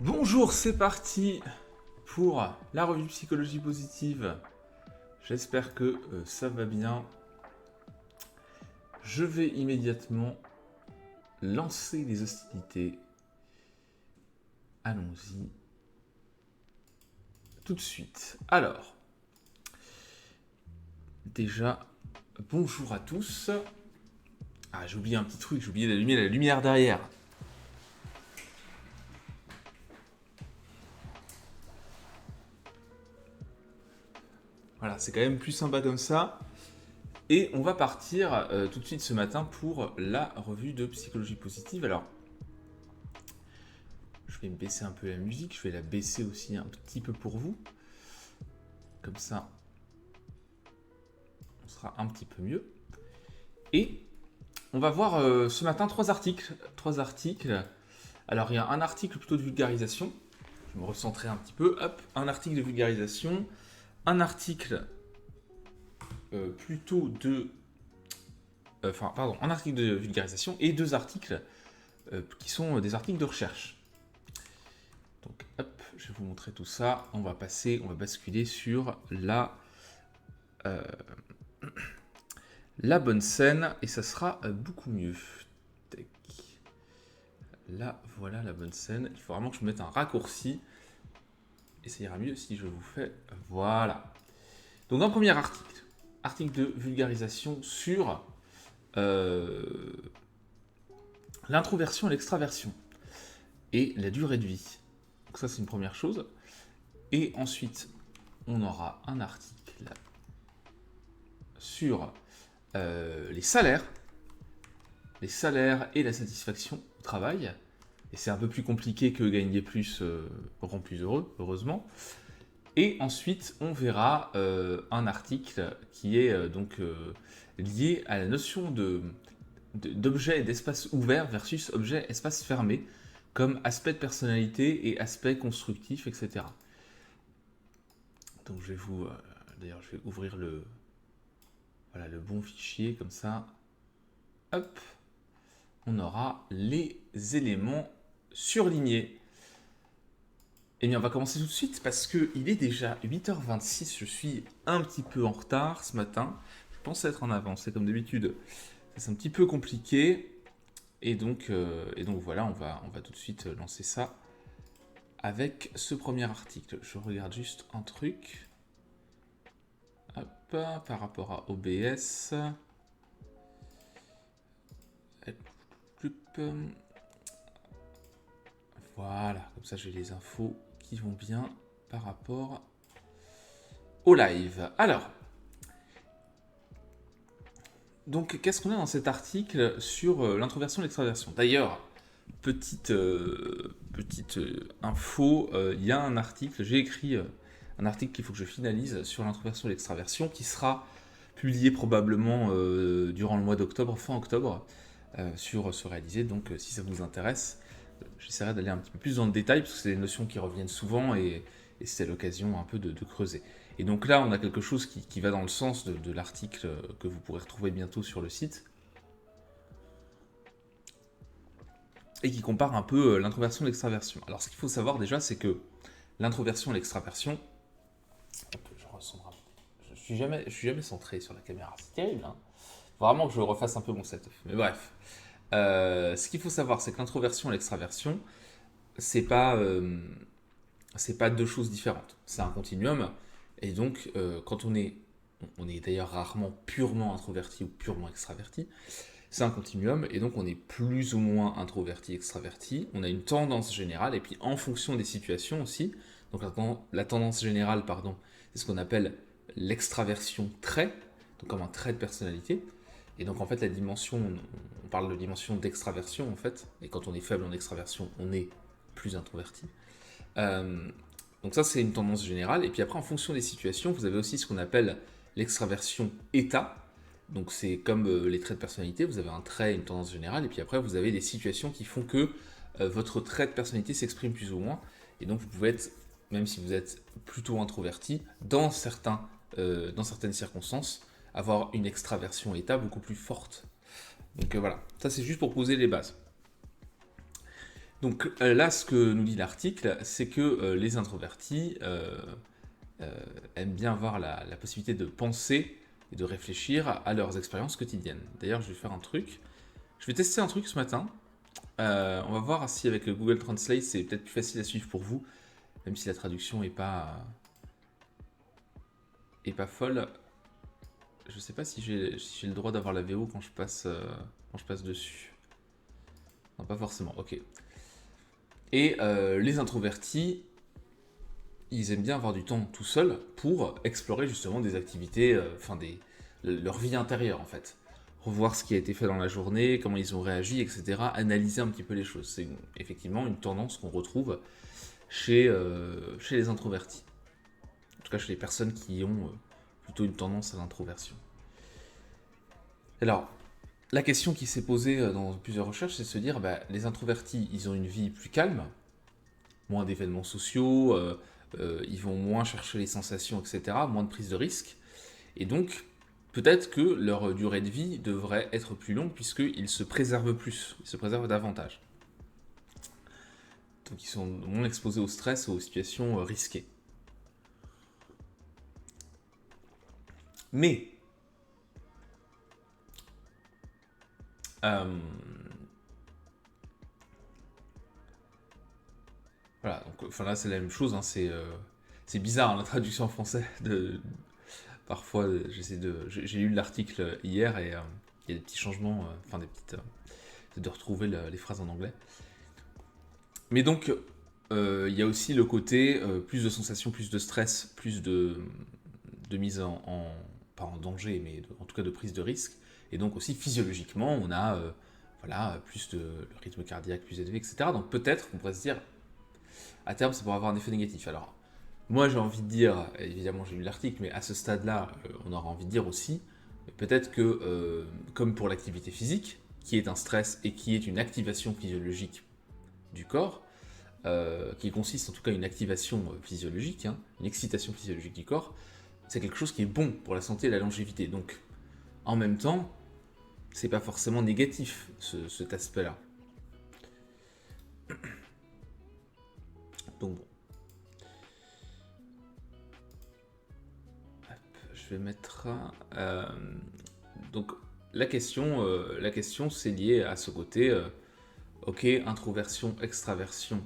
Bonjour, c'est parti pour la revue Psychologie Positive. J'espère que ça va bien. Je vais immédiatement lancer les hostilités. Allons-y tout de suite. Alors, déjà, bonjour à tous. Ah, j'ai oublié un petit truc, j'ai oublié d'allumer la lumière derrière. Voilà, c'est quand même plus sympa comme ça. Et on va partir tout de suite ce matin pour la revue de Psychologie Positive. Alors, je vais me baisser un peu la musique, je vais la baisser aussi un petit peu pour vous. Comme ça, on sera un petit peu mieux. Et on va voir ce matin trois articles. Alors, il y a un article plutôt de vulgarisation. Je vais me recentrer un petit peu. Hop, un article de vulgarisation. Un article plutôt de... un article de vulgarisation et deux articles qui sont des articles de recherche. Donc, hop, je vais vous montrer tout ça. On va basculer sur la bonne scène et ça sera beaucoup mieux. Tac. Là, voilà la bonne scène. Il faut vraiment que je me mette un raccourci et ça ira mieux si je vous fais. Voilà. Donc, un premier article de vulgarisation sur l'introversion et l'extraversion et la durée de vie. Donc ça, c'est une première chose. Et ensuite, on aura un article sur les salaires et la satisfaction au travail. Et c'est un peu plus compliqué que gagner plus rend plus heureux, heureusement. Et ensuite, on verra un article qui est lié à la notion d'objet et d'espace ouvert versus objet espace fermé, comme aspect de personnalité et aspect constructif, etc. Donc je vais d'ailleurs je vais ouvrir le bon fichier, comme ça, hop, on aura les éléments surlignés. Et bien on va commencer tout de suite parce qu'il est déjà 8h26, je suis un petit peu en retard ce matin, je pensais être en avance, c'est comme d'habitude, c'est un petit peu compliqué. Et donc voilà, on va tout de suite lancer ça avec ce premier article. Je regarde juste un truc. Hop, par rapport à OBS. Voilà, comme ça j'ai les infos qui vont bien par rapport au live. Alors, donc qu'est-ce qu'on a dans cet article sur l'introversion et l'extraversion? D'ailleurs, petite info, il y a un article, j'ai écrit un article qu'il faut que je finalise sur l'introversion et l'extraversion qui sera publié probablement durant le mois d'octobre, fin octobre, sur ce réalisé. Donc si ça vous intéresse, j'essaierai d'aller un petit peu plus dans le détail parce que c'est des notions qui reviennent souvent et c'est l'occasion un peu de creuser. Et donc là, on a quelque chose qui va dans le sens de l'article que vous pourrez retrouver bientôt sur le site et qui compare un peu l'introversion et l'extraversion. Alors ce qu'il faut savoir déjà, c'est que l'introversion et l'extraversion... Je suis jamais centré sur la caméra, c'est terrible, hein. Faut vraiment que je refasse un peu mon setup. Mais bref, ce qu'il faut savoir, c'est que l'introversion et l'extraversion, c'est pas deux choses différentes. C'est un continuum. Et donc, quand on est d'ailleurs rarement purement introverti ou purement extraverti, c'est un continuum. Et donc, on est plus ou moins introverti, extraverti. On a une tendance générale. Et puis, en fonction des situations aussi, donc la tendance générale, pardon, c'est ce qu'on appelle l'extraversion trait, donc comme un trait de personnalité. Et donc, en fait, on parle de dimension d'extraversion, en fait. Et quand on est faible en extraversion, on est plus introverti. Donc ça, c'est une tendance générale. Et puis après, en fonction des situations, vous avez aussi ce qu'on appelle l'extraversion état. Donc c'est comme les traits de personnalité, vous avez un trait, une tendance générale, et puis après, vous avez des situations qui font que votre trait de personnalité s'exprime plus ou moins. Et donc vous pouvez être, même si vous êtes plutôt introverti, dans certaines circonstances, avoir une extraversion état beaucoup plus forte. Donc voilà, ça c'est juste pour poser les bases. Donc là, ce que nous dit l'article, c'est que les introvertis aiment bien avoir la possibilité de penser et de réfléchir à leurs expériences quotidiennes. D'ailleurs, je vais faire un truc. Je vais tester un truc ce matin. On va voir si avec Google Translate, c'est peut-être plus facile à suivre pour vous, même si la traduction est pas folle. Je sais pas si j'ai le droit d'avoir la VO quand je passe dessus. Non, pas forcément, ok. Et les introvertis, ils aiment bien avoir du temps tout seul pour explorer justement des activités, leur vie intérieure en fait. Revoir ce qui a été fait dans la journée, comment ils ont réagi, etc. Analyser un petit peu les choses. C'est effectivement une tendance qu'on retrouve chez les introvertis. En tout cas, chez les personnes qui ont plutôt une tendance à l'introversion. Alors, la question qui s'est posée dans plusieurs recherches, c'est de se dire, les introvertis, ils ont une vie plus calme, moins d'événements sociaux, ils vont moins chercher les sensations, etc., moins de prise de risque. Et donc, peut-être que leur durée de vie devrait être plus longue puisqu'ils se préservent plus, ils se préservent davantage. Donc ils sont moins exposés au stress, aux situations risquées. Mais, voilà, donc là c'est la même chose, hein, c'est bizarre hein, la traduction en français. Parfois j'ai lu l'article hier et il y a des petits changements, de retrouver les phrases en anglais. Mais donc il y a aussi le côté plus de sensations, plus de stress, plus de mise pas en danger, mais en tout cas de prise de risque. Et donc aussi physiologiquement, on a plus de rythme cardiaque plus élevé, etc. Donc peut-être qu'on pourrait se dire, à terme, ça pourrait avoir un effet négatif. Alors, moi j'ai envie de dire, évidemment j'ai lu l'article, mais à ce stade-là, on aura envie de dire aussi, peut-être que, comme pour l'activité physique, qui est un stress et qui est une activation physiologique du corps, qui consiste en tout cas une activation physiologique, hein, une excitation physiologique du corps, c'est quelque chose qui est bon pour la santé et la longévité. Donc, en même temps, c'est pas forcément négatif, cet aspect-là. Donc bon. Hop, je vais mettre... donc, la question c'est lié à ce côté, ok, introversion, extraversion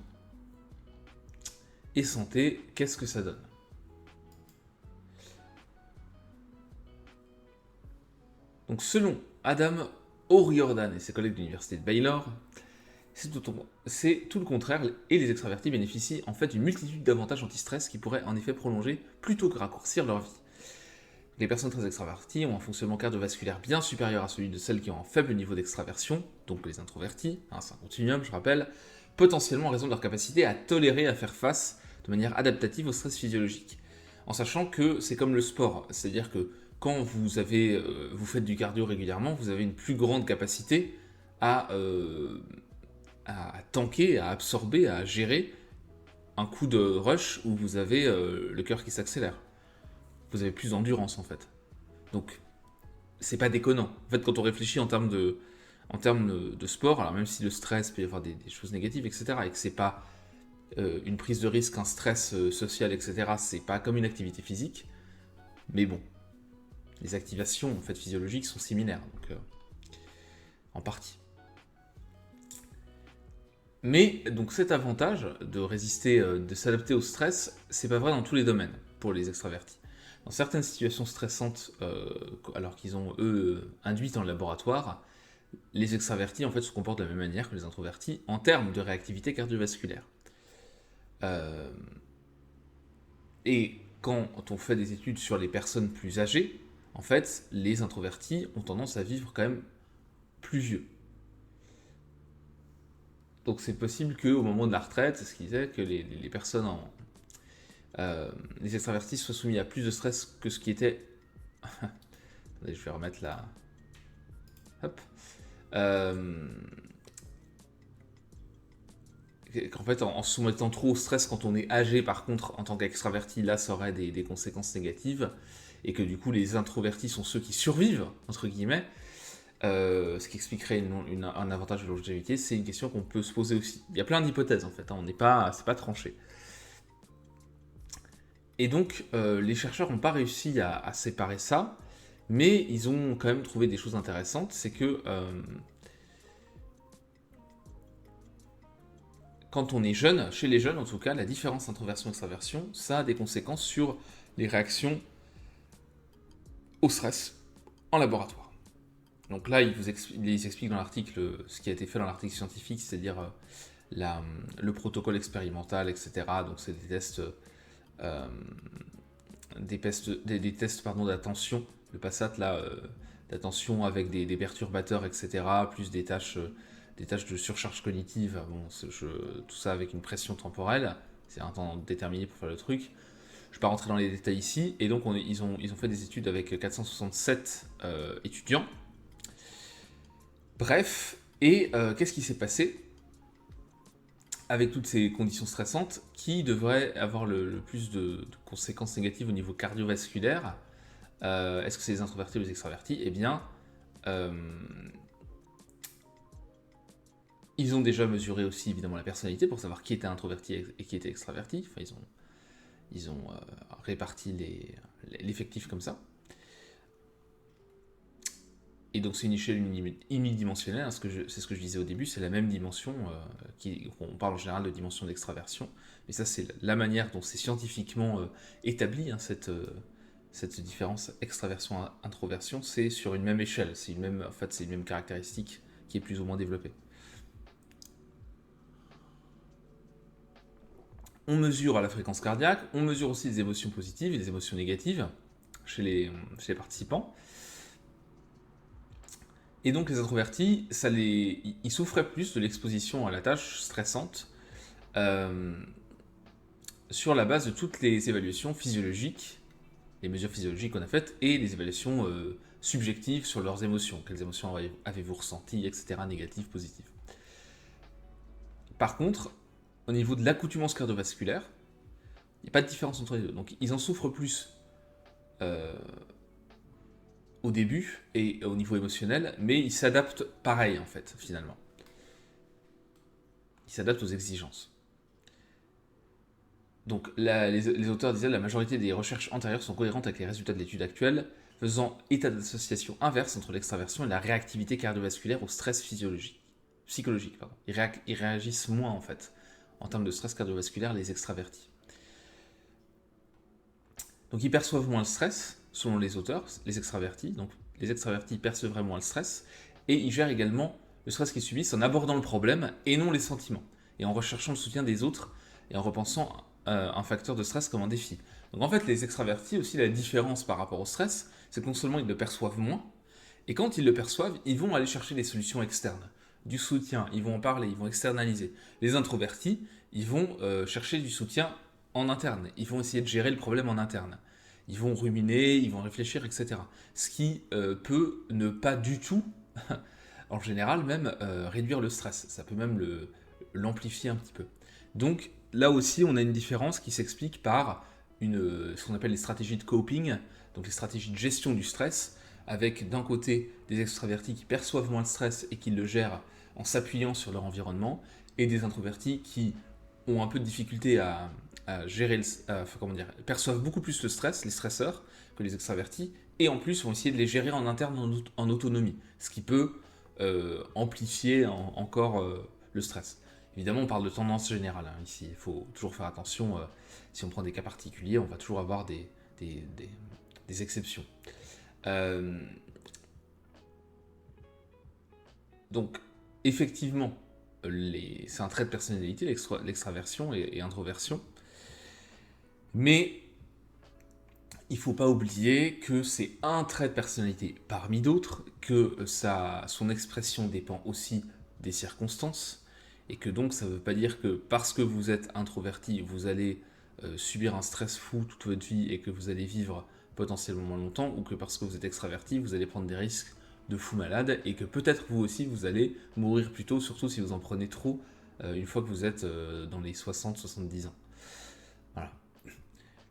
et santé, qu'est-ce que ça donne ? Donc selon Adam O'Riordan et ses collègues de l'université de Baylor, c'est tout le contraire, et les extravertis bénéficient en fait d'une multitude d'avantages anti-stress qui pourraient en effet prolonger plutôt que raccourcir leur vie. Les personnes très extraverties ont un fonctionnement cardiovasculaire bien supérieur à celui de celles qui ont un faible niveau d'extraversion, donc les introvertis, hein, c'est un continuum je rappelle, potentiellement en raison de leur capacité à tolérer, à faire face de manière adaptative au stress physiologique. En sachant que c'est comme le sport, c'est-à-dire que quand vous faites du cardio régulièrement, vous avez une plus grande capacité à tanker, à absorber, à gérer un coup de rush où vous avez le cœur qui s'accélère. Vous avez plus d'endurance en fait. Donc, c'est pas déconnant. En fait, quand on réfléchit en termes de sport, alors même si le stress peut y avoir des choses négatives, etc., et que c'est pas une prise de risque, un stress social, etc., c'est pas comme une activité physique, mais bon, les activations en fait physiologiques sont similaires, donc en partie. Mais donc cet avantage de résister, de s'adapter au stress, c'est pas vrai dans tous les domaines pour les extravertis. Dans certaines situations stressantes, alors qu'ils ont eux induites en laboratoire, les extravertis en fait se comportent de la même manière que les introvertis en termes de réactivité cardiovasculaire. Et quand on fait des études sur les personnes plus âgées, en fait, les introvertis ont tendance à vivre quand même plus vieux. Donc c'est possible qu'au moment de la retraite, c'est ce qu'il disait, que les personnes les extravertis soient soumis à plus de stress que ce qui était... Attendez, je vais remettre la... Hop. Qu'en fait, en se soumettant trop au stress quand on est âgé, par contre, en tant qu'extraverti, là, ça aurait des conséquences négatives. Et que du coup, les introvertis sont ceux qui survivent, entre guillemets. ce qui expliquerait un avantage de longévité, c'est une question qu'on peut se poser aussi. Il y a plein d'hypothèses en fait, hein, c'est pas tranché. Et donc, les chercheurs n'ont pas réussi à séparer ça, mais ils ont quand même trouvé des choses intéressantes. C'est que quand on est jeune, chez les jeunes en tout cas, la différence introversion-extraversion, ça a des conséquences sur les réactions au stress en laboratoire. Donc là, ils expliquent dans l'article ce qui a été fait dans l'article scientifique, c'est-à-dire le protocole expérimental, etc. Donc c'est des tests, d'attention, le PASSAT là, d'attention avec des perturbateurs, etc. Plus des tâches de surcharge cognitive. Bon, tout ça avec une pression temporelle. C'est un temps déterminé pour faire le truc. Je ne vais pas rentrer dans les détails ici. Et donc ils ont fait des études avec 467 étudiants. Bref, et qu'est-ce qui s'est passé avec toutes ces conditions stressantes qui devraient avoir le plus de conséquences négatives au niveau cardiovasculaire? Est-ce que c'est les introvertis ou les extravertis? Eh bien, ils ont déjà mesuré aussi évidemment la personnalité pour savoir qui était introverti et qui était extraverti. Enfin, ils ont réparti l'effectif comme ça. Et donc c'est une échelle unidimensionnelle, hein, c'est ce que je disais au début, c'est la même dimension, on parle en général de dimension d'extraversion, mais ça c'est la manière dont c'est scientifiquement établi, hein, cette différence extraversion-introversion, c'est sur une même échelle, c'est une même caractéristique qui est plus ou moins développée. On mesure la fréquence cardiaque, on mesure aussi les émotions positives et les émotions négatives chez les participants. Et donc les introvertis, ils souffraient plus de l'exposition à la tâche stressante sur la base de toutes les évaluations physiologiques, les mesures physiologiques qu'on a faites, et les évaluations subjectives sur leurs émotions. Quelles émotions avez-vous ressenties, etc., négatives, positives. Par contre, au niveau de l'accoutumance cardiovasculaire, il n'y a pas de différence entre les deux. Donc ils en souffrent plus au début et au niveau émotionnel, mais ils s'adaptent pareil en fait, finalement. Ils s'adaptent aux exigences. Donc les auteurs disaient que la majorité des recherches antérieures sont cohérentes avec les résultats de l'étude actuelle, faisant état d'association inverse entre l'extraversion et la réactivité cardiovasculaire au stress psychologique. Pardon. Ils réagissent moins en fait, en termes de stress cardiovasculaire, les extravertis. Donc ils perçoivent moins le stress, selon les auteurs, les extravertis. Donc les extravertis percevraient moins le stress, et ils gèrent également le stress qu'ils subissent en abordant le problème et non les sentiments, et en recherchant le soutien des autres et en repensant un facteur de stress comme un défi. Donc en fait, les extravertis, aussi la différence par rapport au stress, c'est que non seulement ils le perçoivent moins, et quand ils le perçoivent, ils vont aller chercher des solutions externes, du soutien, ils vont en parler, ils vont externaliser. Les introvertis, ils vont chercher du soutien en interne, ils vont essayer de gérer le problème en interne. Ils vont ruminer, ils vont réfléchir, etc. Ce qui peut ne pas du tout, en général même, réduire le stress. Ça peut même l'amplifier un petit peu. Donc là aussi, on a une différence qui s'explique par ce qu'on appelle les stratégies de coping, donc les stratégies de gestion du stress, avec d'un côté des extravertis qui perçoivent moins le stress et qui le gèrent en s'appuyant sur leur environnement, et des introvertis qui ont un peu de difficulté à gérer, perçoivent beaucoup plus le stress, les stresseurs, que les extravertis, et en plus vont essayer de les gérer en interne en autonomie, ce qui peut amplifier encore le stress. Évidemment, on parle de tendance générale hein, ici, il faut toujours faire attention, si on prend des cas particuliers, on va toujours avoir des exceptions. Donc, effectivement, c'est un trait de personnalité, l'extraversion et introversion. Mais il ne faut pas oublier que c'est un trait de personnalité parmi d'autres, que son expression dépend aussi des circonstances, et que donc ça ne veut pas dire que parce que vous êtes introverti, vous allez subir un stress fou toute votre vie et que vous allez vivre potentiellement moins longtemps, ou que parce que vous êtes extraverti, vous allez prendre des risques de fou malade, et que peut-être vous aussi vous allez mourir plus tôt, surtout si vous en prenez trop une fois que vous êtes dans les 60-70 ans. Voilà.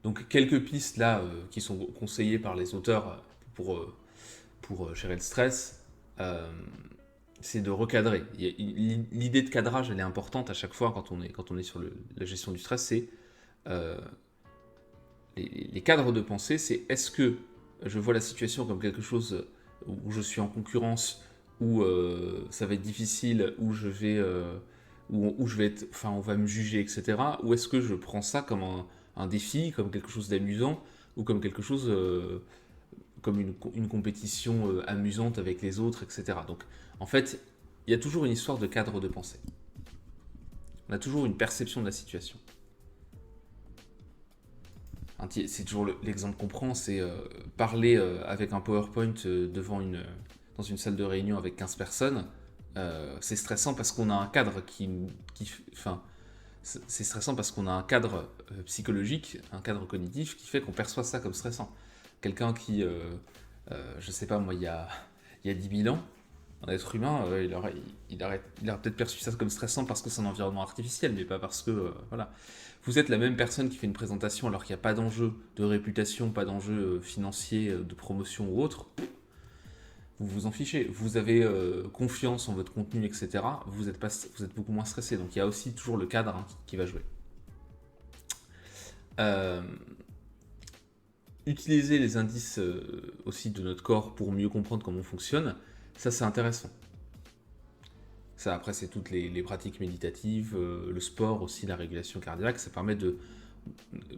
Donc quelques pistes là qui sont conseillées par les auteurs pour gérer le stress. euh, c'est de recadrer. L'idée de cadrage, elle est importante à chaque fois quand on est sur la gestion du stress, c'est euh, les cadres de pensée, c'est est-ce que je vois la situation comme quelque chose où je suis en concurrence, où ça va être difficile, où je vais être, enfin, on va me juger, etc. Ou est-ce que je prends ça comme un défi, comme quelque chose d'amusant, ou comme quelque chose, comme une compétition amusante avec les autres, etc. Donc, en fait, il y a toujours une histoire de cadre de pensée. On a toujours une perception de la situation. C'est toujours l'exemple qu'on prend, c'est parler avec un PowerPoint dans une salle de réunion avec 15 personnes. C'est stressant parce qu'on a un cadre enfin, c'est stressant parce qu'on a un cadre psychologique, un cadre cognitif qui fait qu'on perçoit ça comme stressant. Quelqu'un qui, je sais pas moi, il y a 10 000 ans, un être humain, il aurait peut-être perçu ça comme stressant parce que c'est un environnement artificiel, mais pas parce que, voilà. Vous êtes la même personne qui fait une présentation alors qu'il n'y a pas d'enjeu de réputation, pas d'enjeu financier, de promotion ou autre, vous vous en fichez. Vous avez confiance en votre contenu, etc. Vous êtes beaucoup moins stressé. Donc il y a aussi toujours le cadre qui va jouer. Euh, Utiliser les indices aussi de notre corps pour mieux comprendre comment on fonctionne, ça c'est intéressant. Ça, après, c'est toutes les pratiques méditatives, le sport aussi, la régulation cardiaque, ça permet de...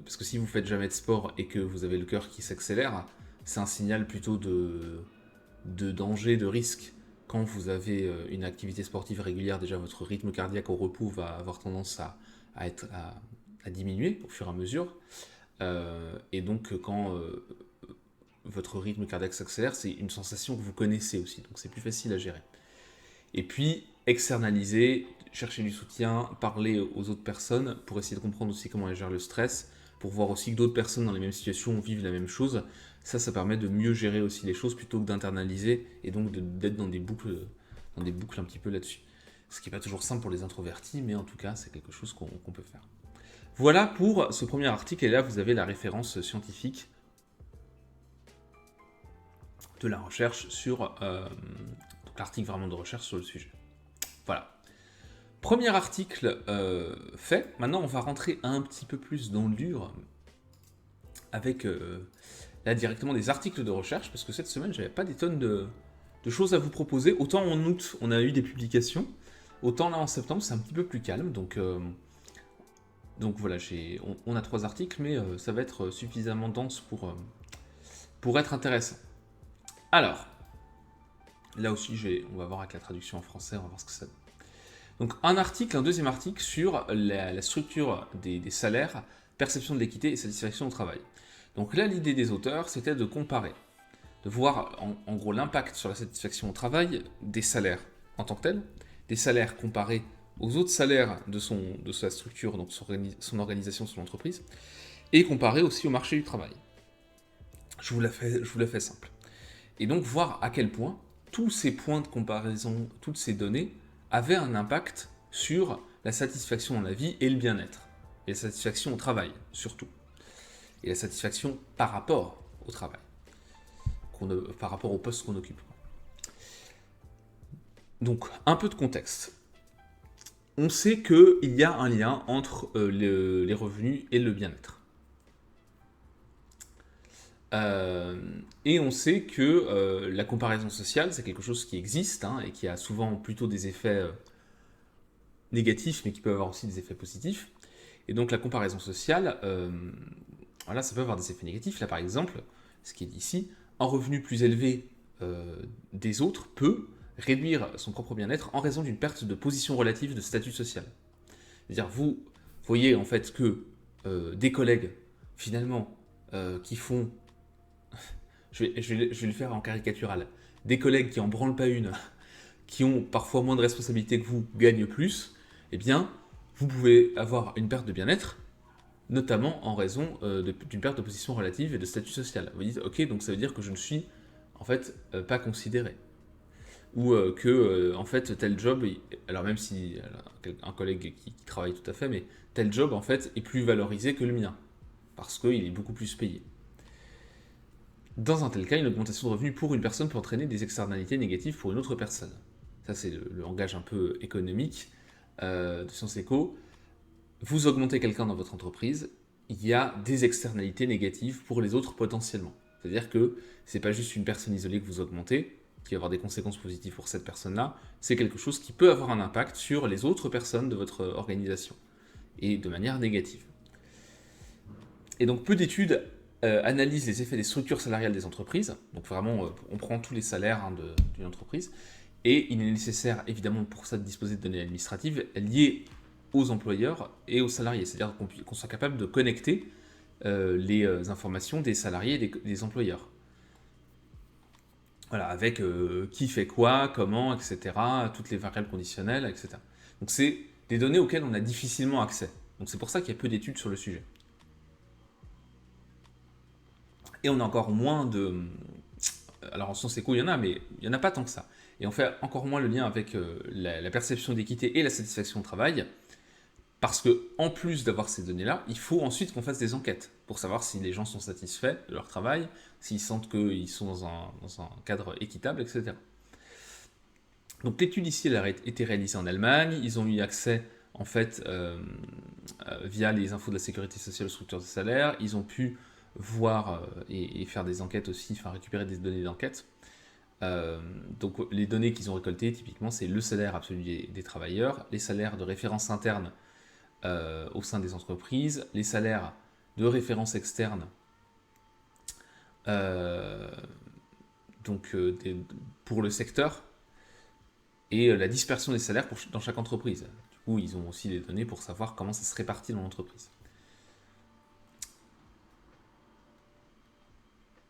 Parce que si vous faites jamais de sport et que vous avez le cœur qui s'accélère, c'est un signal plutôt de danger, de risque. Quand vous avez une activité sportive régulière, déjà votre rythme cardiaque au repos va avoir tendance à diminuer au fur et à mesure. Et donc, quand votre rythme cardiaque s'accélère, c'est une sensation que vous connaissez aussi, donc c'est plus facile à gérer. Et puis, externaliser, chercher du soutien, parler aux autres personnes pour essayer de comprendre aussi comment elles gèrent le stress, pour voir aussi que d'autres personnes dans les mêmes situations vivent la même chose. Ça permet de mieux gérer aussi les choses plutôt que d'internaliser et donc d'être dans des boucles un petit peu là-dessus. Ce qui n'est pas toujours simple pour les introvertis, mais en tout cas, c'est quelque chose qu'on peut faire. Voilà pour ce premier article, et là, vous avez la référence scientifique de la recherche sur l'article vraiment de recherche sur le sujet. Voilà. Premier article fait. Maintenant, on va rentrer un petit peu plus dans le dur avec là directement des articles de recherche, parce que cette semaine, j'avais pas des tonnes de choses à vous proposer. Autant en août, on a eu des publications, autant là en septembre, c'est un petit peu plus calme. Donc voilà, on a 3 articles, mais ça va être suffisamment dense pour être intéressant. Alors, là aussi, on va voir avec la traduction en français, on va voir ce que ça donne. Donc un deuxième article sur la structure des salaires, perception de l'équité et satisfaction au travail. Donc là, l'idée des auteurs, c'était de comparer, de voir en gros l'impact sur la satisfaction au travail des salaires en tant que tels, des salaires comparés aux autres salaires de sa structure, donc son organisation, son entreprise, et comparés aussi au marché du travail. Je vous la fais simple. Et donc voir à quel point tous ces points de comparaison, toutes ces données, avaient un impact sur la satisfaction dans la vie et le bien-être. Et la satisfaction au travail, surtout. Et la satisfaction par rapport au travail. Par rapport au poste qu'on occupe. Donc, un peu de contexte. On sait qu'il y a un lien entre les revenus et le bien-être. Et on sait que la comparaison sociale, c'est quelque chose qui existe et qui a souvent plutôt des effets négatifs, mais qui peut avoir aussi des effets positifs. Et donc la comparaison sociale, voilà, ça peut avoir des effets négatifs. Là, par exemple, ce qui est dit ici, un revenu plus élevé des autres peut réduire son propre bien-être en raison d'une perte de position relative de statut social. C'est-à-dire, vous voyez en fait que des collègues, finalement, qui font... je vais le faire en caricatural. Des collègues qui en branlent pas une, qui ont parfois moins de responsabilités que vous, gagnent plus, eh bien, vous pouvez avoir une perte de bien-être, notamment en raison d'une perte de position relative et de statut social. Vous dites, ok, donc ça veut dire que je ne suis en fait pas considéré. Ou que, en fait, tel job, alors même si un collègue qui travaille tout à fait, mais tel job, en fait, est plus valorisé que le mien, parce qu'il est beaucoup plus payé. Dans un tel cas, une augmentation de revenus pour une personne peut entraîner des externalités négatives pour une autre personne. Ça, c'est le langage un peu économique de Sciences Éco. Vous augmentez quelqu'un dans votre entreprise, il y a des externalités négatives pour les autres potentiellement. C'est-à-dire que c'est pas juste une personne isolée que vous augmentez, qui va avoir des conséquences positives pour cette personne-là, c'est quelque chose qui peut avoir un impact sur les autres personnes de votre organisation, et de manière négative. Et donc peu d'études analysent les effets des structures salariales des entreprises, donc vraiment on prend tous les salaires d'une entreprise, et il est nécessaire évidemment pour ça de disposer de données administratives liées aux employeurs et aux salariés, c'est-à-dire qu'on soit capable de connecter les informations des salariés et des employeurs. Voilà, avec qui fait quoi, comment, etc., toutes les variables conditionnelles, etc. Donc c'est des données auxquelles on a difficilement accès. Donc c'est pour ça qu'il y a peu d'études sur le sujet. Et on a encore moins de... Alors en Sciences Éco, il y en a, mais il n'y en a pas tant que ça. Et on fait encore moins le lien avec la perception d'équité et la satisfaction au travail, parce que en plus d'avoir ces données-là, il faut ensuite qu'on fasse des enquêtes pour savoir si les gens sont satisfaits de leur travail, s'ils sentent qu'ils sont dans un cadre équitable, etc. Donc l'étude ici, elle a été réalisée en Allemagne. Ils ont eu accès, en fait, via les infos de la sécurité sociale aux structures de salaire. Ils ont pu voir et faire des enquêtes aussi, enfin récupérer des données d'enquête. Donc les données qu'ils ont récoltées, typiquement, c'est le salaire absolu des travailleurs, les salaires de référence interne au sein des entreprises, les salaires de référence externe pour le secteur, et la dispersion des salaires dans chaque entreprise. Du coup, ils ont aussi des données pour savoir comment ça se répartit dans l'entreprise.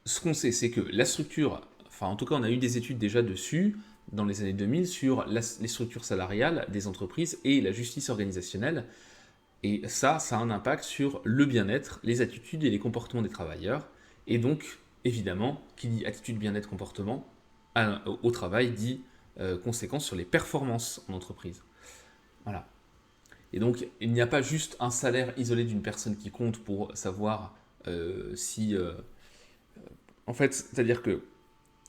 Ce qu'on sait, c'est que la structure, enfin en tout cas on a eu des études déjà dessus, dans les années 2000, sur les structures salariales des entreprises et la justice organisationnelle. Et ça a un impact sur le bien-être, les attitudes et les comportements des travailleurs. Et donc, évidemment, qui dit attitude, bien-être, comportement, au travail dit conséquences sur les performances en entreprise. Voilà. Et donc, il n'y a pas juste un salaire isolé d'une personne qui compte pour savoir si... en fait, c'est-à-dire que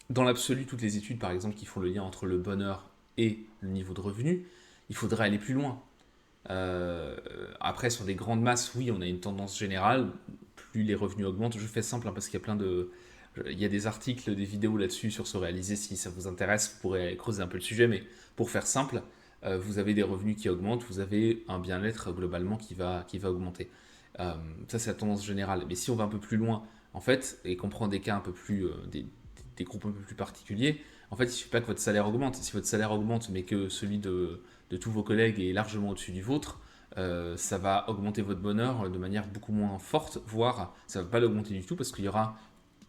dans l'absolu, toutes les études, par exemple, qui font le lien entre le bonheur et le niveau de revenu, il faudrait aller plus loin. Après, sur des grandes masses, oui, on a une tendance générale. Plus les revenus augmentent, je fais simple hein, parce qu'il y a il y a des articles, des vidéos là-dessus sur ce réalisé. Si ça vous intéresse, vous pourrez creuser un peu le sujet. Mais pour faire simple, vous avez des revenus qui augmentent, vous avez un bien-être globalement qui va augmenter. Ça, c'est la tendance générale. Mais si on va un peu plus loin, en fait, et qu'on prend des cas un peu plus, des groupes un peu plus particuliers, en fait, il ne suffit pas que votre salaire augmente. Si votre salaire augmente, mais que celui de tous vos collègues est largement au-dessus du vôtre, ça va augmenter votre bonheur de manière beaucoup moins forte, voire ça ne va pas l'augmenter du tout parce qu'il y aura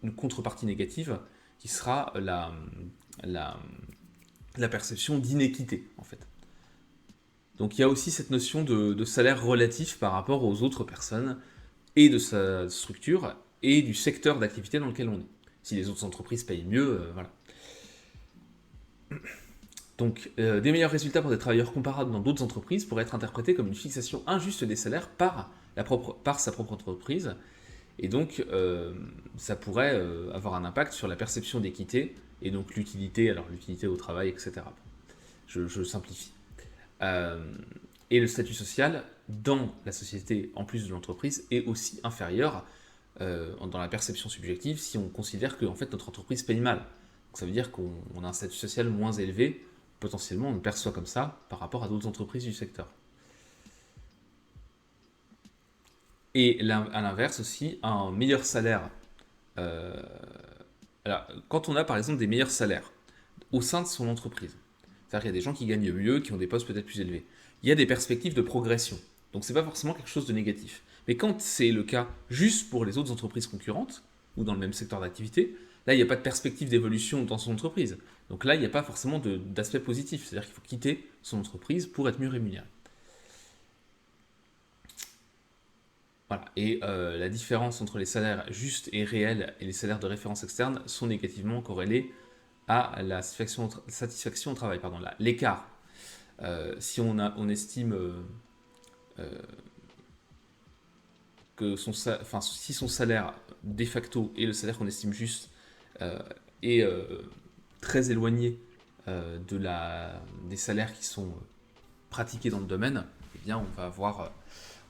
une contrepartie négative qui sera la perception d'inéquité en fait. Donc il y a aussi cette notion de salaire relatif par rapport aux autres personnes et de sa structure et du secteur d'activité dans lequel on est. Si les autres entreprises payent mieux, voilà. Donc, des meilleurs résultats pour des travailleurs comparables dans d'autres entreprises pourraient être interprétés comme une fixation injuste des salaires par sa propre entreprise. Et donc, ça pourrait avoir un impact sur la perception d'équité et donc l'utilité au travail, etc. Je simplifie. Et le statut social dans la société, en plus de l'entreprise, est aussi inférieur dans la perception subjective si on considère que en fait, notre entreprise paye mal. Donc, ça veut dire qu'on a un statut social moins élevé. Potentiellement, on le perçoit comme ça par rapport à d'autres entreprises du secteur. Et à l'inverse aussi, un meilleur salaire. Alors, quand on a par exemple des meilleurs salaires au sein de son entreprise, c'est-à-dire qu'il y a des gens qui gagnent mieux, qui ont des postes peut-être plus élevés, il y a des perspectives de progression. Donc c'est pas forcément quelque chose de négatif. Mais quand c'est le cas juste pour les autres entreprises concurrentes, ou dans le même secteur d'activité, là il n'y a pas de perspective d'évolution dans son entreprise. Donc là il n'y a pas forcément d'aspect positif, c'est-à-dire qu'il faut quitter son entreprise pour être mieux rémunéré. Voilà. Et la différence entre les salaires justes et réels et les salaires de référence externe sont négativement corrélés à la satisfaction au travail. L'écart. Si on estime que si son salaire de facto et le salaire qu'on estime juste est très éloigné des salaires qui sont pratiqués dans le domaine, eh bien on va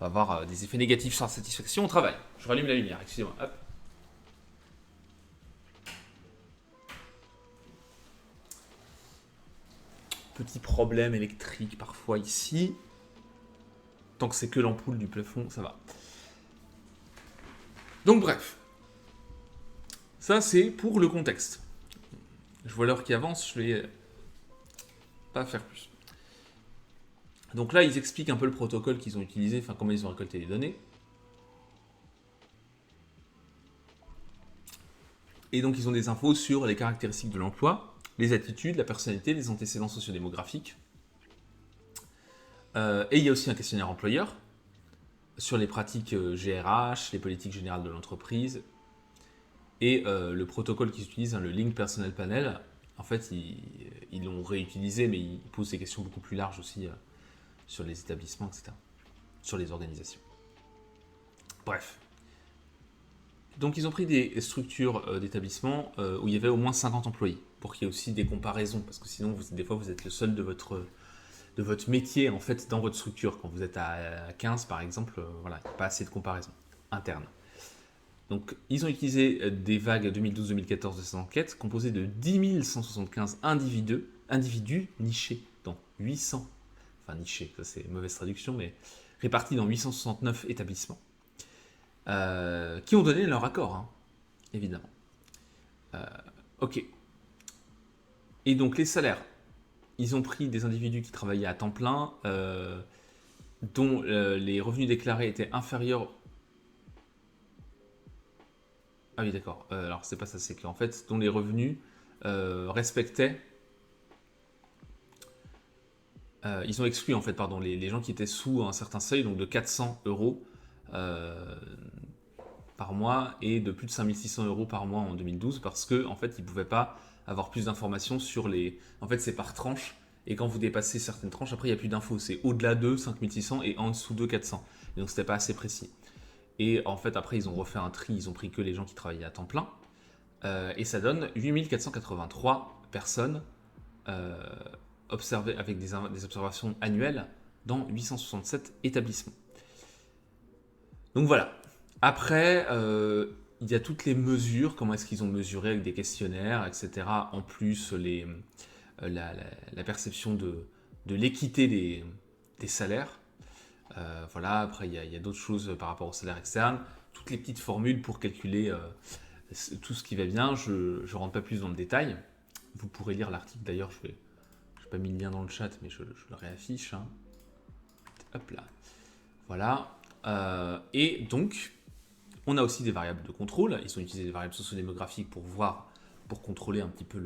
avoir des effets négatifs sur la satisfaction au travail. Je rallume la lumière, excusez-moi. Hop. Petit problème électrique parfois ici. Tant que c'est que l'ampoule du plafond, ça va. Donc bref. Ça c'est pour le contexte. Je vois l'heure qui avance, je vais pas faire plus. Donc là, ils expliquent un peu le protocole qu'ils ont utilisé, enfin comment ils ont récolté les données. Et donc ils ont des infos sur les caractéristiques de l'emploi, les attitudes, la personnalité, les antécédents sociodémographiques. Et il y a aussi un questionnaire employeur sur les pratiques GRH, les politiques générales de l'entreprise, et le protocole qu'ils utilisent, le Link Personnel Panel. En fait, ils l'ont réutilisé, mais ils posent des questions beaucoup plus larges aussi sur les établissements, etc. Sur les organisations. Bref. Donc ils ont pris des structures d'établissement où il y avait au moins 50 employés, pour qu'il y ait aussi des comparaisons, parce que sinon, des fois, vous êtes le seul de votre métier, en fait, dans votre structure. Quand vous êtes à 15, par exemple, voilà, il n'y a pas assez de comparaison interne. Donc, ils ont utilisé des vagues 2012-2014 de ces enquêtes, composées de 10 175 individus nichés dans 800, enfin nichés, ça c'est une mauvaise traduction, mais répartis dans 869 établissements, qui ont donné leur accord, hein, évidemment. Ok. Et donc, les salaires. Ils ont pris des individus qui travaillaient à temps plein, dont les revenus déclarés étaient inférieurs. Ah oui, d'accord. Alors, c'est pas ça, c'est qu'en fait, dont les revenus respectaient. Ils ont exclu, en fait, pardon, les gens qui étaient sous un certain seuil, donc de 400 euros par mois et de plus de 5600 euros par mois en 2012, parce qu'en en fait, ils ne pouvaient pas avoir plus d'informations sur les. En fait, c'est par tranche. Et quand vous dépassez certaines tranches, après, il n'y a plus d'infos. C'est au-delà de 5600 et en dessous de 400. Et donc, c'était pas assez précis. Et en fait, après, ils ont refait un tri. Ils ont pris que les gens qui travaillaient à temps plein. Et ça donne 8483 personnes observées avec des observations annuelles dans 867 établissements. Donc voilà. Après, il y a toutes les mesures. Comment est-ce qu'ils ont mesuré avec des questionnaires, etc. En plus, la perception de l'équité des salaires. Voilà, après il y a d'autres choses par rapport au salaire externe, toutes les petites formules pour calculer tout ce qui va bien. Je ne rentre pas plus dans le détail. Vous pourrez lire l'article d'ailleurs, je n'ai pas mis le lien dans le chat, mais je le réaffiche. Hein. Hop là. Voilà. Et donc, on a aussi des variables de contrôle. Ils ont utilisé des variables sociodémographiques pour contrôler un petit peu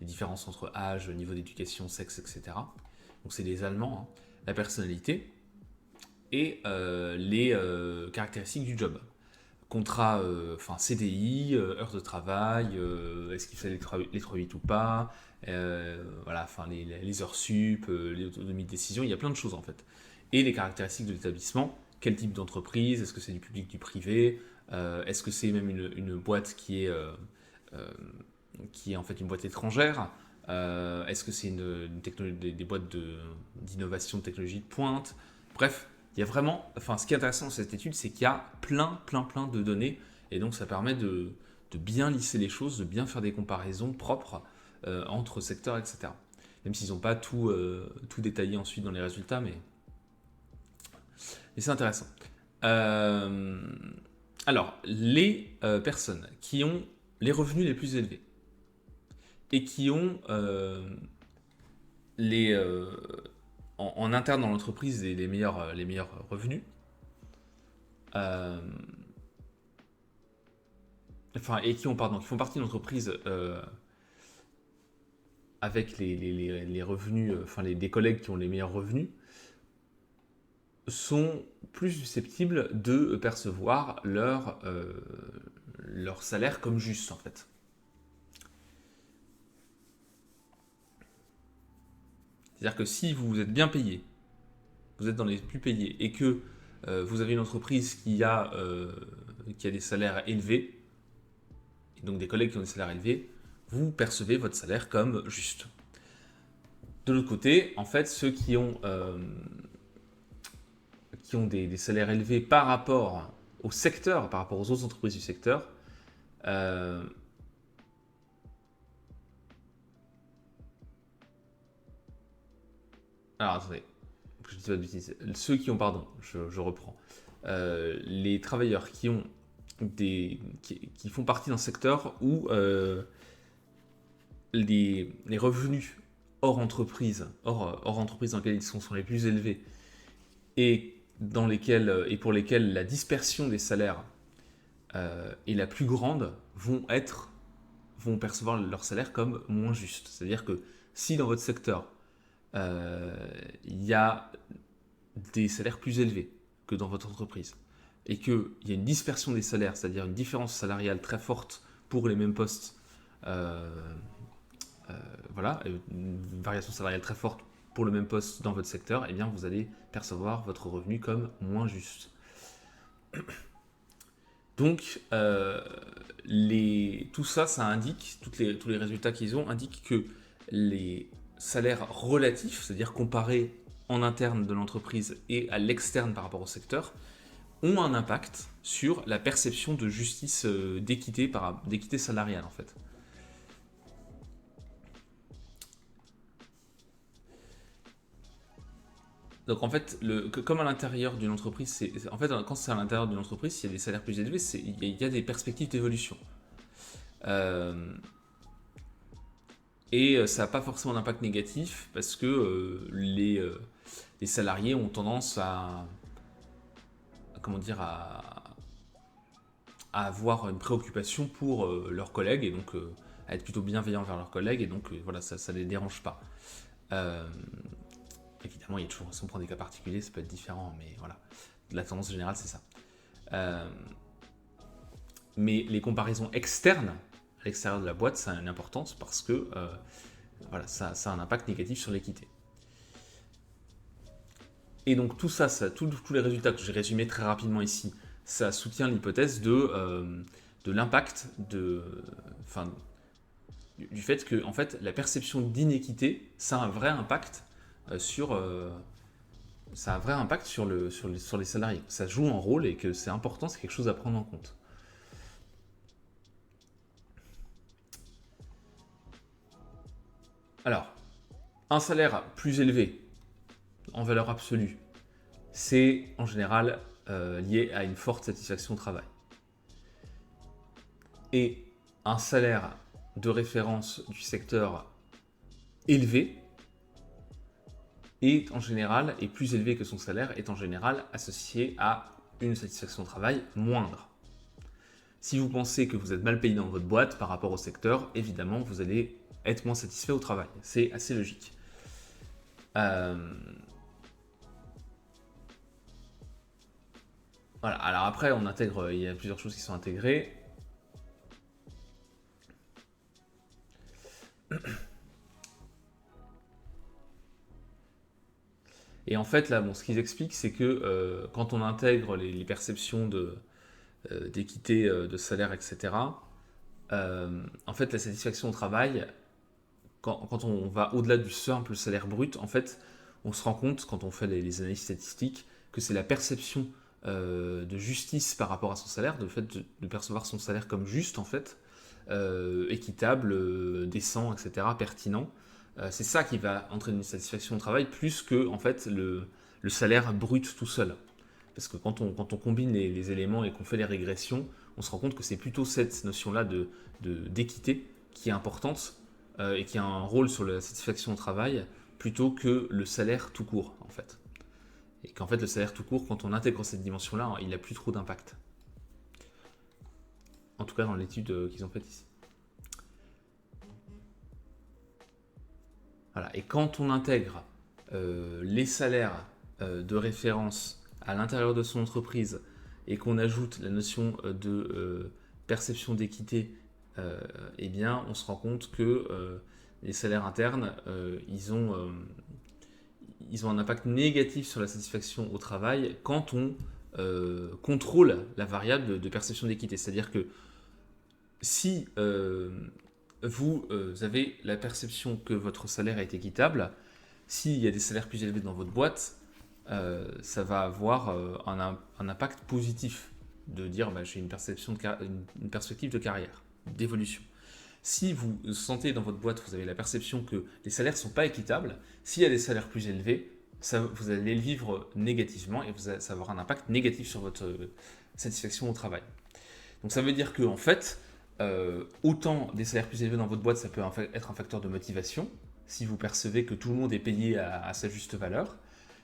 les différences entre âge, niveau d'éducation, sexe, etc. Donc c'est les Allemands, hein. La personnalité et les caractéristiques du job. Contrat, CDI, heures de travail, est-ce qu'il fait les 3-8 ou pas, voilà, les heures sup, les autonomies de décision, il y a plein de choses en fait. Et les caractéristiques de l'établissement, quel type d'entreprise, est-ce que c'est du public, du privé, est-ce que c'est même une boîte qui est en fait une boîte étrangère, est-ce que c'est des boîtes d'innovation de technologie de pointe, bref. Il y a vraiment, ce qui est intéressant dans cette étude, c'est qu'il y a plein de données, et donc ça permet de bien lisser les choses, de bien faire des comparaisons propres entre secteurs, etc. Même s'ils n'ont pas tout détaillé ensuite dans les résultats, mais c'est intéressant. Alors, les personnes qui ont les revenus les plus élevés et qui ont en interne dans l'entreprise les meilleurs revenus, et qui font partie de l'entreprise avec les revenus, des collègues qui ont les meilleurs revenus, sont plus susceptibles de percevoir leur salaire comme juste, en fait. C'est-à-dire que si vous êtes bien payé, vous êtes dans les plus payés, et que vous avez une entreprise qui a des salaires élevés, donc des collègues qui ont des salaires élevés, vous percevez votre salaire comme juste. De l'autre côté, en fait, ceux qui ont des salaires élevés par rapport au secteur, par rapport aux autres entreprises du secteur, alors attendez, je dis pas de bêtises. Ceux qui ont, pardon, je reprends. Les travailleurs qui ont qui font partie d'un secteur où les revenus hors entreprise dans lesquels ils sont les plus élevés et pour lesquels la dispersion des salaires est la plus grande vont percevoir leur salaire comme moins juste. C'est-à-dire que si dans votre secteur il y a des salaires plus élevés que dans votre entreprise et qu'il y a une dispersion des salaires, c'est-à-dire une différence salariale très forte pour les mêmes postes, voilà, une variation salariale très forte pour le même poste dans votre secteur, eh bien vous allez percevoir votre revenu comme moins juste. Donc tout ça, ça indique, tous les résultats qu'ils ont indiquent que les salaires relatifs, c'est-à-dire comparés en interne de l'entreprise et à l'externe par rapport au secteur, ont un impact sur la perception de justice, d'équité salariale en fait. Donc en fait, comme à l'intérieur d'une entreprise, en fait, quand c'est à l'intérieur d'une entreprise, s'il y a des salaires plus élevés, il y a des perspectives d'évolution. Et ça n'a pas forcément d'impact négatif parce que les salariés ont tendance à avoir une préoccupation pour leurs collègues et donc à être plutôt bienveillants vers leurs collègues et donc voilà, ça ne les dérange pas. Évidemment, il y a toujours, si on prend des cas particuliers, ça peut être différent, mais voilà, la tendance générale, c'est ça. Mais les comparaisons externes, à l'extérieur de la boîte, ça a une importance parce que voilà, ça a un impact négatif sur l'équité. Et donc tout ça, tous les résultats que j'ai résumés très rapidement ici, ça soutient l'hypothèse de l'impact du fait que en fait, la perception d'inéquité, ça a un vrai impact sur les salariés. Ça joue un rôle et que c'est important, c'est quelque chose à prendre en compte. Alors, un salaire plus élevé en valeur absolue, c'est en général lié à une forte satisfaction au travail. Et un salaire de référence du secteur élevé est plus élevé que son salaire, est en général associé à une satisfaction au travail moindre. Si vous pensez que vous êtes mal payé dans votre boîte par rapport au secteur, évidemment, vous allez être moins satisfait au travail. C'est assez logique. Voilà, alors après, il y a plusieurs choses qui sont intégrées. Et en fait, là, ce qu'ils expliquent, c'est que quand on intègre les perceptions d'équité, de salaire, etc., en fait, la satisfaction au travail, quand on va au-delà du simple salaire brut, en fait, on se rend compte, quand on fait les analyses statistiques, que c'est la perception de justice par rapport à son salaire, de fait de percevoir son salaire comme juste, en fait, équitable, décent, etc., pertinent. C'est ça qui va entraîner une satisfaction au travail plus que en fait, le salaire brut tout seul. Parce que quand on combine les éléments et qu'on fait les régressions, on se rend compte que c'est plutôt cette notion-là d'équité qui est importante et qui a un rôle sur la satisfaction au travail plutôt que le salaire tout court, en fait. Et qu'en fait, le salaire tout court, quand on intègre cette dimension-là, il n'a plus trop d'impact. En tout cas, dans l'étude qu'ils ont faite ici. Voilà. Et quand on intègre les salaires de référence à l'intérieur de son entreprise et qu'on ajoute la notion de perception d'équité, eh bien, on se rend compte que les salaires internes, ils ont un impact négatif sur la satisfaction au travail quand on contrôle la variable de perception d'équité. C'est-à-dire que si vous avez la perception que votre salaire est équitable, s'il y a des salaires plus élevés dans votre boîte, ça va avoir un impact positif de dire j'ai une perspective de carrière, d'évolution. Si vous sentez dans votre boîte, vous avez la perception que les salaires ne sont pas équitables, s'il y a des salaires plus élevés, vous allez le vivre négativement et ça va avoir un impact négatif sur votre satisfaction au travail. Donc ça veut dire que en fait, autant des salaires plus élevés dans votre boîte, ça peut être un facteur de motivation, si vous percevez que tout le monde est payé à sa juste valeur.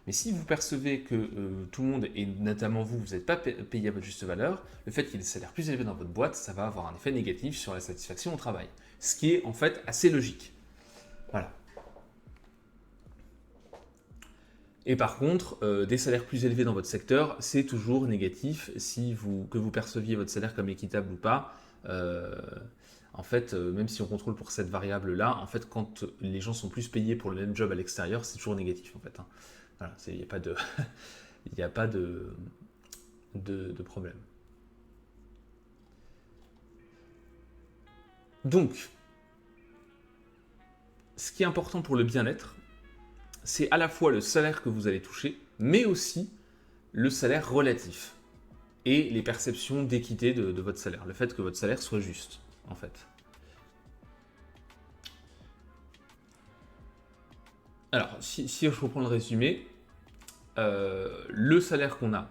Mais si vous percevez que tout le monde, et notamment vous n'êtes pas payé à votre juste valeur, le fait qu'il y ait des salaires plus élevés dans votre boîte, ça va avoir un effet négatif sur la satisfaction au travail. Ce qui est en fait assez logique. Voilà. Et par contre, des salaires plus élevés dans votre secteur, c'est toujours négatif que vous perceviez votre salaire comme équitable ou pas. En fait, même si on contrôle pour cette variable-là, en fait, quand les gens sont plus payés pour le même job à l'extérieur, c'est toujours négatif en fait. Voilà, il n'y a pas de, il n'y a pas de problème. Donc, ce qui est important pour le bien-être, c'est à la fois le salaire que vous allez toucher, mais aussi le salaire relatif et les perceptions d'équité de votre salaire, le fait que votre salaire soit juste, en fait. Alors, si je reprends le résumé, le salaire qu'on a,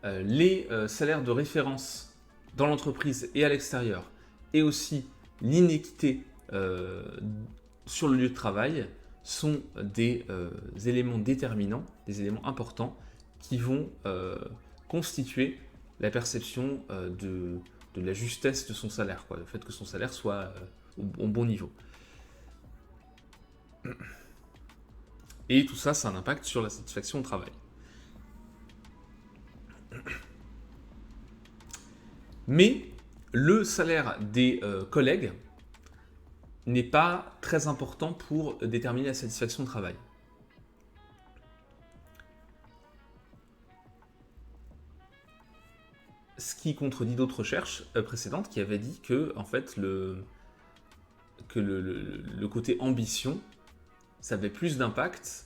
les salaires de référence dans l'entreprise et à l'extérieur, et aussi l'inéquité sur le lieu de travail, sont des éléments déterminants, des éléments importants qui vont constituer la perception de la justesse de son salaire, le fait que son salaire soit au bon niveau. Et tout ça, ça a un impact sur la satisfaction au travail. Mais le salaire des collègues n'est pas très important pour déterminer la satisfaction au travail. Ce qui contredit d'autres recherches précédentes qui avaient dit que, en fait, le côté ambition, ça avait plus d'impact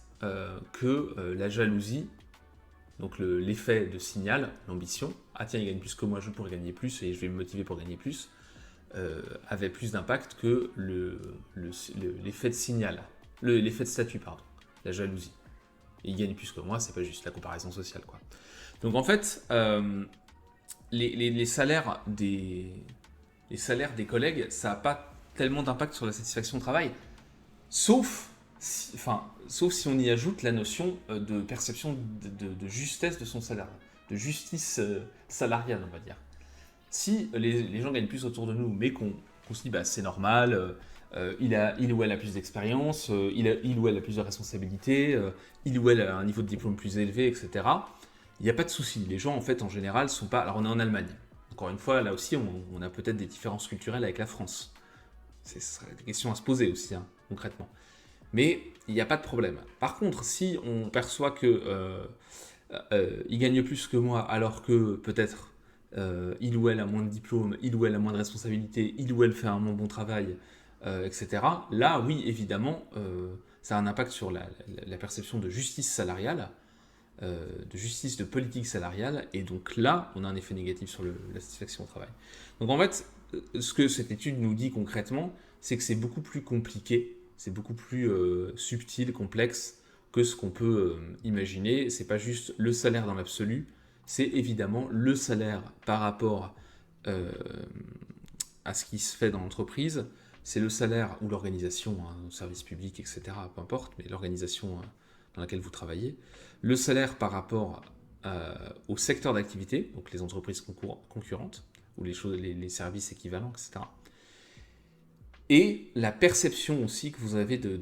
que la jalousie, donc l'effet de signal, l'ambition. Ah tiens, il gagne plus que moi, je pourrais gagner plus et je vais me motiver pour gagner plus. Avait plus d'impact que l'effet de signal, l'effet de statut, pardon, la jalousie. Et il gagne plus que moi, c'est pas juste la comparaison sociale, quoi. Donc en fait, les salaires des collègues, ça n'a pas tellement d'impact sur la satisfaction au travail, sauf si on y ajoute la notion de perception de justesse de son salaire, de justice salariale, on va dire. Si les gens gagnent plus autour de nous, mais qu'on se dit c'est normal, il ou elle a plus d'expérience, il ou elle a plus de responsabilités, il ou elle a un niveau de diplôme plus élevé, etc. Il n'y a pas de souci. Les gens, en fait, en général, sont pas... Alors, on est en Allemagne. Encore une fois, là aussi, on a peut-être des différences culturelles avec la France. Ce serait des questions à se poser aussi, concrètement. Mais il n'y a pas de problème. Par contre, si on perçoit que il gagne plus que moi, alors que peut-être il ou elle a moins de diplôme, il ou elle a moins de responsabilités, il ou elle fait un moins bon travail, etc. Là, oui, évidemment, ça a un impact sur la perception de justice salariale, de justice de politique salariale, et donc là, on a un effet négatif sur la satisfaction au travail. Donc en fait, ce que cette étude nous dit concrètement, c'est que c'est beaucoup plus compliqué, c'est beaucoup plus subtil, complexe que ce qu'on peut imaginer. C'est pas juste le salaire dans l'absolu, c'est évidemment le salaire par rapport à ce qui se fait dans l'entreprise, c'est le salaire ou l'organisation, au service public, etc., peu importe, mais l'organisation dans laquelle vous travaillez, le salaire par rapport au secteur d'activité, donc les entreprises concurrentes, ou les services équivalents, etc. Et la perception aussi que vous avez de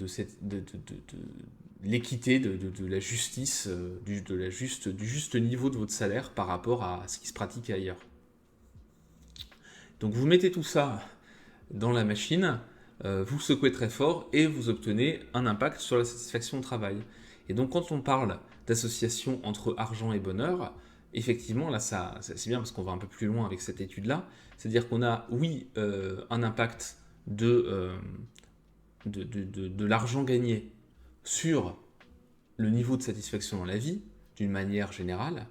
l'équité, de la justice, du juste niveau de votre salaire par rapport à ce qui se pratique ailleurs. Donc vous mettez tout ça dans la machine, vous secouez très fort et vous obtenez un impact sur la satisfaction au travail. Et donc quand on parle d'association entre argent et bonheur, effectivement, là, c'est bien parce qu'on va un peu plus loin avec cette étude-là. C'est-à-dire qu'on a, oui, un impact de l'argent gagné sur le niveau de satisfaction dans la vie, d'une manière générale,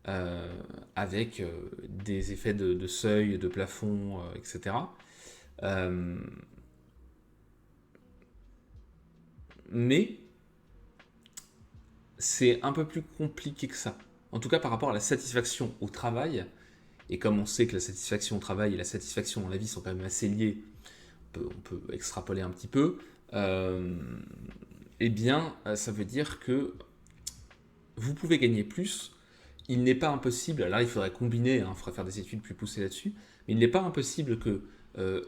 euh, avec des effets de seuil, de plafond, etc. Euh, mais c'est un peu plus compliqué que ça. En tout cas, par rapport à la satisfaction au travail, et comme on sait que la satisfaction au travail et la satisfaction dans la vie sont quand même assez liées, on peut extrapoler un petit peu, eh bien, ça veut dire que vous pouvez gagner plus. Il n'est pas impossible, là il faudrait combiner, il faudrait faire des études plus poussées là-dessus, mais il n'est pas impossible que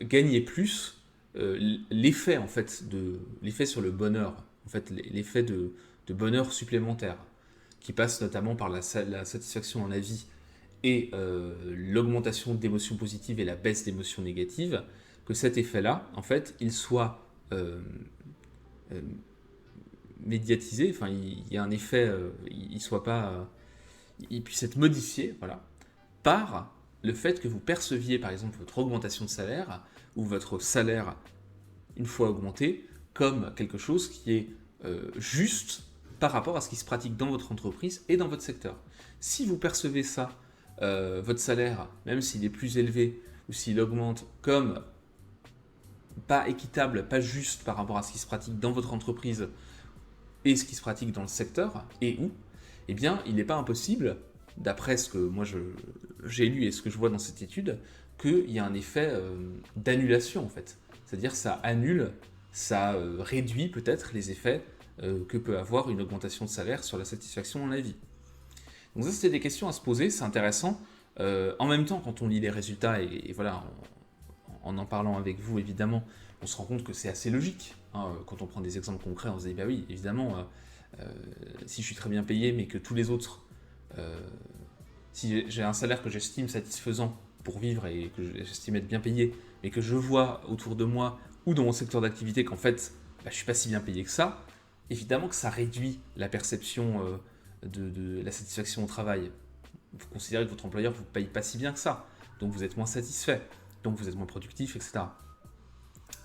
gagner plus, l'effet en fait l'effet sur le bonheur, en fait l'effet de bonheur supplémentaire, qui passe notamment par la satisfaction dans la vie et l'augmentation d'émotions positives et la baisse d'émotions négatives, que cet effet-là, en fait, il soit euh, médiatisé, enfin, il y a un effet, il soit pas, il puisse être modifié, voilà, par le fait que vous perceviez, par exemple, votre augmentation de salaire ou votre salaire une fois augmenté comme quelque chose qui est juste par rapport à ce qui se pratique dans votre entreprise et dans votre secteur. Si vous percevez ça, votre salaire, même s'il est plus élevé ou s'il augmente comme pas équitable, pas juste par rapport à ce qui se pratique dans votre entreprise et ce qui se pratique dans le secteur et où, eh bien, il n'est pas impossible, d'après ce que moi j'ai lu et ce que je vois dans cette étude, qu'il y a un effet d'annulation en fait. C'est-à-dire ça annule, ça réduit peut-être les effets que peut avoir une augmentation de salaire sur la satisfaction dans la vie. Donc ça, c'était des questions à se poser, c'est intéressant. En même temps, quand on lit les résultats, et voilà, en parlant avec vous, évidemment, on se rend compte que c'est assez logique. Hein. Quand on prend des exemples concrets, on se dit, bah oui, évidemment, si je suis très bien payé, mais que tous les autres, si j'ai un salaire que j'estime satisfaisant pour vivre et que j'estime être bien payé, mais que je vois autour de moi ou dans mon secteur d'activité qu'en fait, bah, je ne suis pas si bien payé que ça, évidemment que ça réduit la perception de la satisfaction au travail. Vous considérez que votre employeur ne vous paye pas si bien que ça, donc vous êtes moins satisfait, donc vous êtes moins productif, etc.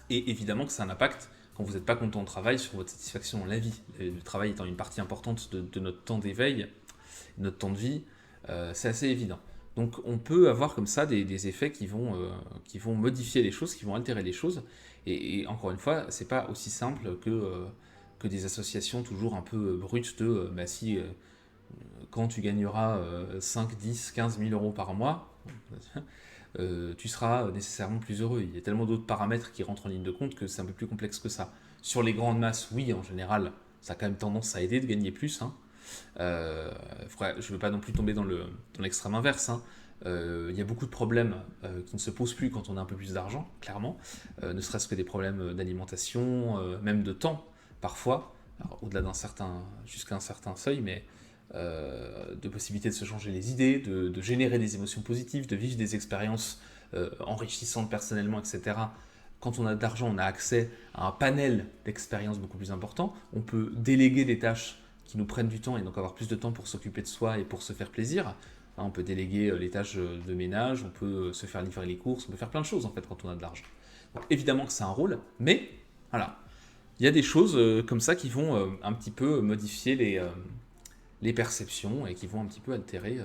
Et évidemment que ça a un impact quand vous n'êtes pas content au travail sur votre satisfaction dans la vie. Le travail étant une partie importante de notre temps d'éveil, notre temps de vie, c'est assez évident. Donc on peut avoir comme ça des effets qui vont modifier les choses, qui vont altérer les choses. Et encore une fois, c'est pas aussi simple que des associations toujours un peu brutes de bah si quand tu gagneras 5, 10, 15 000 euros par mois, tu seras nécessairement plus heureux. Il y a tellement d'autres paramètres qui rentrent en ligne de compte que c'est un peu plus complexe que ça. Sur les grandes masses, oui, en général, ça a quand même tendance à aider de gagner plus. Hein. Je ne veux pas non plus tomber dans l'extrême inverse. Hein. Il y a beaucoup de problèmes qui ne se posent plus quand on a un peu plus d'argent, clairement. Ne serait-ce que des problèmes d'alimentation, même de temps, parfois. Alors, au-delà jusqu'à un certain seuil, mais de possibilités de se changer les idées, de générer des émotions positives, de vivre des expériences enrichissantes personnellement, etc. Quand on a de l'argent, on a accès à un panel d'expériences beaucoup plus important. On peut déléguer des tâches qui nous prennent du temps et donc avoir plus de temps pour s'occuper de soi et pour se faire plaisir. On peut déléguer les tâches de ménage, on peut se faire livrer les courses, on peut faire plein de choses en fait quand on a de l'argent. Donc évidemment que c'est un rôle, mais voilà, il y a des choses comme ça qui vont un petit peu modifier les perceptions et qui vont un petit peu altérer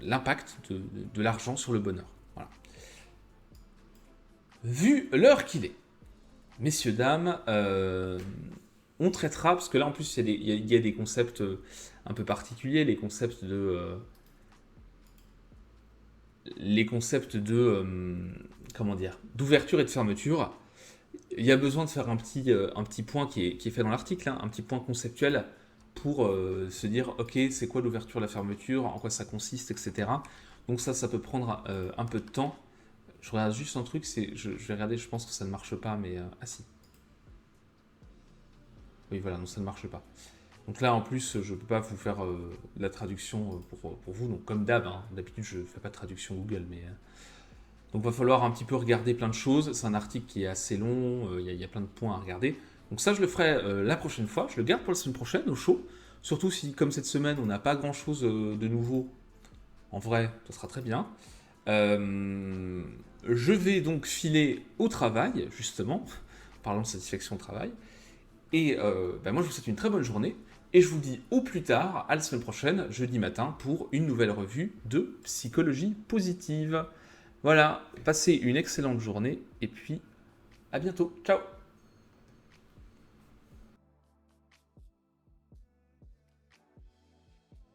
l'impact de l'argent sur le bonheur. Voilà. Vu l'heure qu'il est, messieurs, dames, on traitera, parce que là en plus il y a des concepts un peu particuliers, les concepts de comment dire, d'ouverture et de fermeture. Il y a besoin de faire un petit point qui est fait dans l'article, hein, un petit point conceptuel pour se dire ok, c'est quoi l'ouverture, la fermeture, en quoi ça consiste, etc. Donc ça peut prendre un peu de temps. Je regarde juste un truc, je vais regarder, je pense que ça ne marche pas, mais ah si. Oui voilà, non ça ne marche pas. Donc là en plus je ne peux pas vous faire la traduction pour vous, donc comme d'hab, hein, d'habitude je ne fais pas de traduction Google, mais donc il va falloir un petit peu regarder plein de choses. C'est un article qui est assez long, il y a plein de points à regarder. Donc ça, je le ferai la prochaine fois. Je le garde pour la semaine prochaine, au chaud. Surtout si, comme cette semaine, on n'a pas grand-chose de nouveau. En vrai, ça sera très bien. Je vais donc filer au travail, justement, parlant de satisfaction au travail. Et moi, je vous souhaite une très bonne journée. Et je vous dis au plus tard, à la semaine prochaine, jeudi matin, pour une nouvelle revue de psychologie positive. Voilà, passez une excellente journée et puis à bientôt. Ciao!